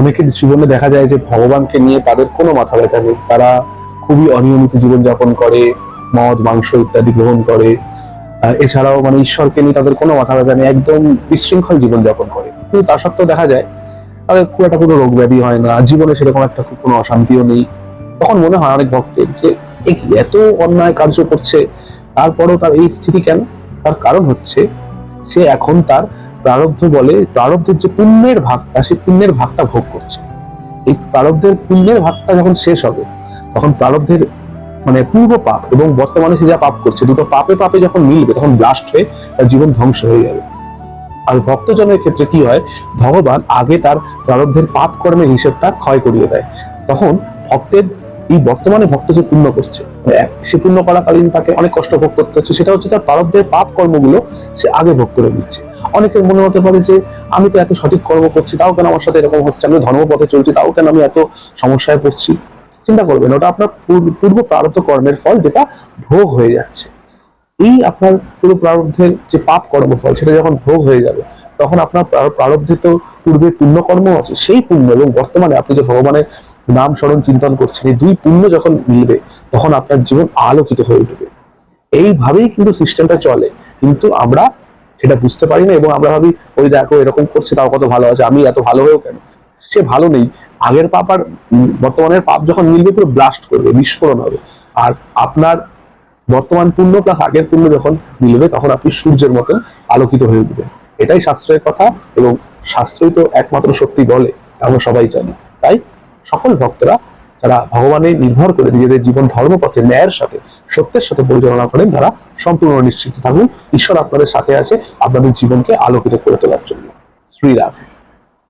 অনেকের জীবনে দেখা যায় যে ভগবানকে নিয়ে তাদের কোনো মাথা ব্যথা নেই, তারা খুবই অনিয়মিত জীবনযাপন করে, মদ মাংস ইত্যাদি গ্রহণ করে। এছাড়াও মানে ঈশ্বরকে নিয়ে তাদের কোনো মাথা ব্যথা নেই, একদম বিশৃঙ্খল জীবনযাপন করে। কিন্তু তা সত্ত্বেও দেখা যায় তাদের খুব একটা কোনো রোগ ব্যাধি হয় না, জীবনে সেরকম একটা খুব কোনো অশান্তিও নেই। তখন মনে হয় অনেক ভক্তের যে এত অন্যায় কার্য করছে, তারপরেও তার এই স্থিতি কেন? তার কারণ হচ্ছে সে এখন তার প্রারব্ধ বলে, প্রারব্ধের যে পুণ্যের ভাগটা, সেই পুণ্যের ভাগটা ভোগ করছে। এই প্রারব্ধের পুণ্যের ভাগটা যখন শেষ হবে, তখন প্রারব্ধের মানে পূর্ব পাপ এবং বর্তমানে সে যা পাপ করছে, দুটো পাপে পাপে যখন মিলবে, তখন ব্লাস্ট হয়ে তার জীবন ধ্বংস হয়ে যাবে। আর ভক্তজনের ক্ষেত্রে কি হয়, ভগবান আগে তার প্রারব্ধের পাপ কর্মের হিসেবটা ক্ষয় করিয়ে দেয়। তখন ভক্তের এই বর্তমানে ভক্ত যে পুণ্য করছে, সে পুণ্য করাকালীন তাকে অনেক কষ্ট ভোগ করতে হচ্ছে, সেটা হচ্ছে তার প্রারব্ধের পাপ কর্মগুলো সে আগে ভোগ করে দিচ্ছে। অনেকের মনে হতে পারে যে আমি তো এত সঠিক কর্ম করছি, তাও কেন আমার সাথে এরকম হচ্ছে, আমি ধর্মপথে চলছি, তাও কেন আমি এত সমস্যায় পড়ছি। চিন্তা করবেন, ওটা আপনার পূর্ব প্রারব্ধ কর্মের ফল, যেটা ভোগ হয়ে যাচ্ছে। এই আপনার পুরো প্রারব্ধের যে পাপ কর্মফল, সেটা যখন ভোগ হয়ে যাবে, তখন আপনার প্রারব্ধে তো পূর্বে পুণ্যকর্ম আছে, সেই পুণ্য এবং বর্তমানে আপনি যে ভগবানের নাম স্মরণ চিন্তন করছেন, এই দুই পুণ্য যখন মিলবে, তখন আপনার জীবন আলোকিত হয়ে উঠবে। এইভাবেই কিন্তু সিস্টেমটা চলে, কিন্তু আমরা এটা বুঝতে পারি না এবং আমরা ভাবি ওই দেখো এরকম করছে, তাও কত ভালো আছে, আমি এত ভালো হয়েও কেন? সে ভালো নেই। আগের পাপ আর বর্তমানের পাপ যখন মিলবে, পুরো ব্লাস্ট করবে, বিস্ফোরণ হবে। আর আপনার বর্তমান পুণ্য প্লাস আগের পুণ্য যখন মিলবে, তখন আপনি সূর্যের মতন আলোকিত হয়ে উঠবেন। এটাই শাস্ত্রের কথা, এবং শাস্ত্রই তো একমাত্র সত্যি বলে, আমরা সবাই জানি। তাই সকল ভক্তরা যারা ভগবানের নির্ভর করে নিজেদের জীবন ধর্মপথে ন্যায়ের সাথে, সত্যের সাথে পরিচালনা করেন, তারা সম্পূর্ণ নিশ্চিত থাকুন, ঈশ্বর আপনাদের সাথে আছে আপনাদের জীবনকে আলোকিত করে তোলার জন্য। শ্রী রাধে।